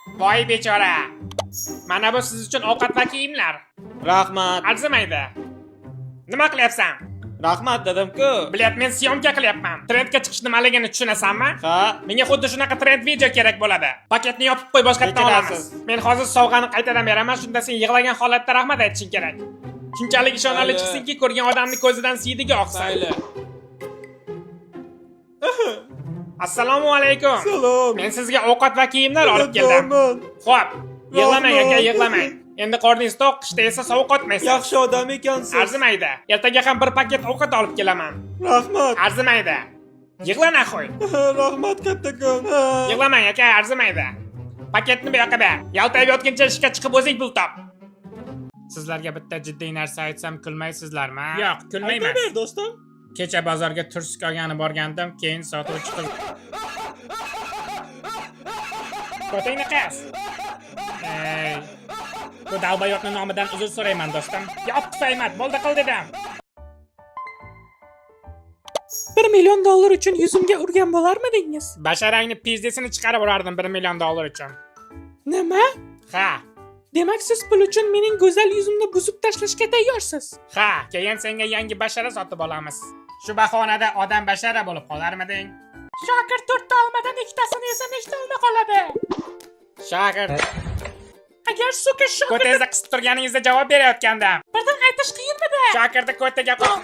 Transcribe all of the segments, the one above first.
Voy bechora. Mana bu siz uchun ovqat va kiyimlar. Rahmat. Arzimaydi. Nima qilyapsan? Rahmat dedim-ku. Bilyapman, men syomka qilyapman. Trendga chiqish nimaligini tushunasanmi? Ha? Menga xuddi shunaqa trend video kerak bo'ladi. Paketni yopib qo'y, boshqa yerdan olamiz. Kechirasiz. Men hozir sovg'ani qaytadan beraman, shunda sen yig'lagan holatda rahmat aytishing kerak. Shunchalik ishonarli Mayli. chiqsinki, ko'rgan odamni ko'zidan siydiga oqsin. Mayli. Assalomu alaykum. Salom. Men sizga ovqat va kiyimlar olib keldim. Xo'p, yig'lamang aka, yig'lamang. Endi qorningiz to'q, qishda esa sovuq otmaysiz. Yaxshi odam ekansiz. Arzimaydi. Ertaga ham bir paket ovqat olib kelaman. Rahmat. Arzimaydi. Yig'lana qo'y. Rahmat kattakon. Yig'lamang aka, arzimaydi. Paketni bu yoqqa ber. Yaltayib yotguncha ishga chiqib o'zing pul top. Sizlarga bitta jiddiy narsa aytsam kulmaysizlarmi? Yo'q, kulmayman. Aytaver do'stim. Kecha bozorga tursk olgani borgandim, keyin sotuvchi qiz. Qo'tingni qas. Ey. Bu dalbayotning nomidan uzr so'rayman do'stim. Yop tufaymat, bo'ldi qil dedim. $1 million uchun yuzimga urgan bo'larmidingiz? Basharangni pizdesini chiqarib urardim $1 million uchun. Nima? Ha. Demak siz pul uchun mening go'zal yuzimni buzib tashlashga tayyorsiz? Ha, keyin senga yangi bashara sotib olamiz. Shu bahonada odam bashara bo'lib qolarmiding? Shokir 4 ta olmadan 2 tasini yesa nechta olma qoladi? Shokir. Agar suka Shokir ko'tingizda qisib turganingizda javob berayotgandim. Birdan aytish qiyinmidi? Shokirni ko'taga qo'y.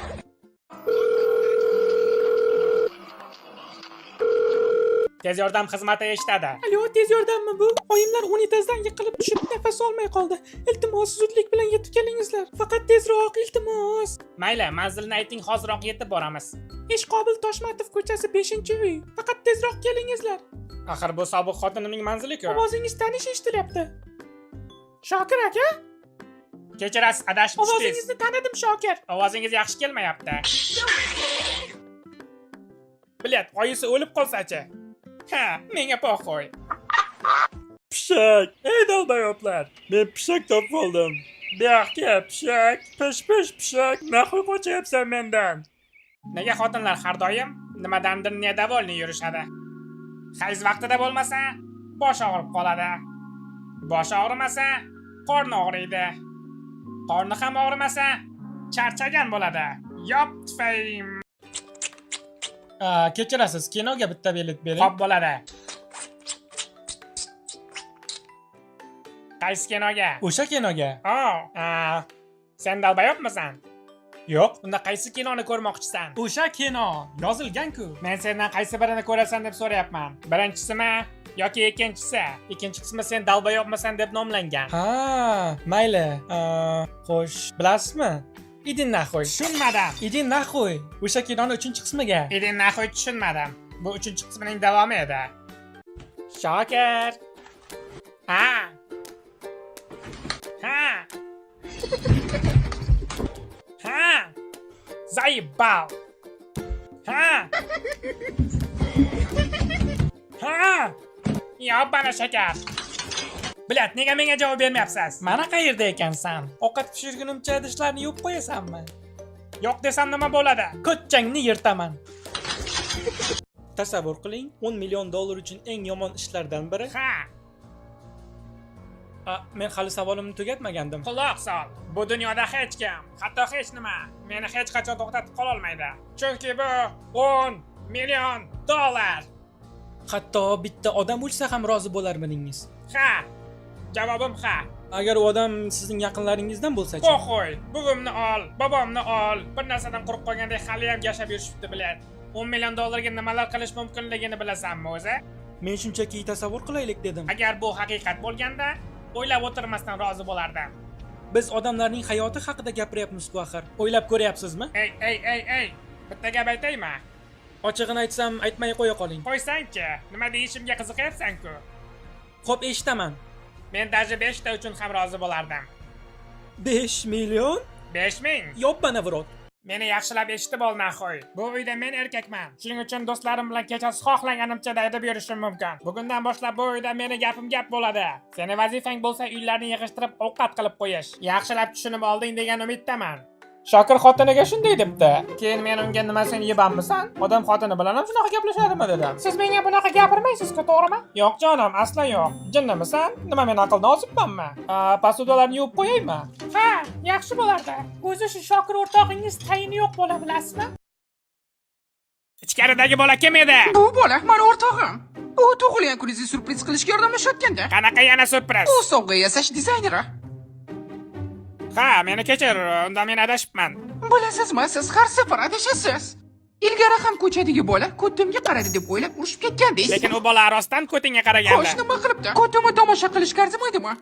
Tez yordam xizmati eshitadi. Alo, tez yordammi bu? Oyimlar unitazdan yiqilib tushib nafas olmay qoldi. Iltimos, zudlik bilan yetib kelingizlar. Faqat tezroq, iltimos. Mayli, manzilni ayting, hoziroq yetib boramiz. Ishqobil Toshmatov ko'chasi 5-uy. Faqat tezroq kelingizlar. Axir bu sobiq xotinimning manzili-ku. Ovozingiz tanish eshitilyapti. Shokir aka? Kechirasiz, adashib tushdingiz. Ovozingizni tanidim, Shokir. Ovozingiz yaxshi kelmayapti. Bilet, oyisi o'lib qolsa-chi? Ha, menga qo'y. Pishak. Ey dalbayotlar. Men pishak topib oldim. Bu yoqqa pishak, pish pishak. Naqo'y qochyapsan mendan? Nega xotinlar har doim nimadandir nedavolni yurishadi? Hayz vaqtida bo'lmasa, bosh og'rib qoladi. Bosh og'rimasa, qorni og'riydi. Qorni ham og'rimasa, charchagan bo'ladi. Yop tufayim. Kechirasiz, kinoga bitta bilet bering. Xo'p bo'ladi. Qaysi kinoga? O'sha kinoga. Sen dalbayotmisan? Yo'q. Unda qaysi kinoni ko'rmoqchisan? O'sha kino, yozilgan-ku. Men sendan qaysi birini ko'rasan deb so'rayapman. Birinchisimi yoki ikkinchisi? Ikkinchi qismi sen dalbayotmisan deb nomlangan. Ha, mayli. Xo'sh, bilasizmi? Idin naxo'y. Tushunmadim. Idin naxo'y. O'sha kinoni 3-qismiga. Idin naxo'y tushunmadim. Bu 3-qismining davomi edi. Shokir. Ha. Ha. Zaybal. Ha. Yo'q, shakar. Bilat, nega menga javob bermayapsiz? Mana qayerda ekansan? Ovqat pishirgunimcha idishlarni yuvib qo'yasanmi? Yo'q desam nima bo'ladi? Ko'changni yirtaman. Tasavvur qiling, $10 million uchun eng yomon ishlardan biri. Ha. Men hali savolimni tugatmagandim. Quloq sol. Bu dunyoda hech kim, hatto hech nima meni hech qachon to'xtatib qola olmaydi. Chunki bu $10 million. Hatto bitta odam o'lsa ham rozi bo'larmidingiz? Ha. Javobim ha. Agar u odam sizning yaqinlaringizdan bo'lsa-chi? Qo'y, buvimni ol, bobomni ol. Bir narsadan qo'rqib qolgandek hali ham yashab yurishibdi bilat. $10 million ga nimalar qilish mumkinligini bilasanmi o'zi? Men shunchaki tasavvur qilaylik dedim. Agar bu haqiqat bo'lganda, o'ylab o'tirmasdan rozi bo'lardim. Biz odamlarning hayoti haqida gapiryapmiz-ku axir. O'ylab ko'ryapsizmi? Ey. Bitta gap aytaymi? Ochig'ini aytsam, aytmay qo'ya qoling. Qo'ysang-chi, nima deyishimga qiziqayapsan-ku? Xo'p, eshitaman. Men daji 5 ta uchun ham rozi bo'lardim. 5 million? 5000? Yo'bbana vrot. Meni yaxshilab eshitib ol, naxo'y. Bu uyda men erkakman. Shuning uchun do'stlarim bilan kechasi xohlaganimcha daydib yurishim mumkin. Bugundan boshlab bu uyda meni gapim gap bo'ladi. Seni vazifang bo'lsa uylarni yig'ishtirib ovqat qilib qo'yish. Yaxshilab tushunib olding degan umiddaman. Shokir xotiniga shunday debdi. Keyin men unga nima sen yebanmisan? Odam xotini bilan ham shunaqa gaplashadimi dedim. Siz menga bunaqa gapirmaysiz-ku, to'g'rimi? Yo'q jonim, asla yo'q. Jinnimisan? Nima men aqldan ozibmanmi? Posudalarni yuvib qo'yaymi? Ha, yaxshi bo'lardi. O'zi shu Shokir o'rtog'ingiz tayini yo'q bola bilasizmi? Ichkaridagi bola kim edi? Bu bola mani o'rtog'im. U tug'ilgan kuningizni surpriz qilishga yordamlashayotganda. Qanaqa yana surpriz? U sovg'a yasash dizayneri. Ha, meni kechir, undan men adashibman. Bilasizmi, siz har safar adashasiz. Ilgari ham ko'chadagi bola ko'timga qaradi deb o'ylab urushib ketgandingiz. Lekin u bola rostdan ko'tingga qaragandi. Xo'sh, nima qilibdi? Ko'timni tomosha qilishga arzimaydimi?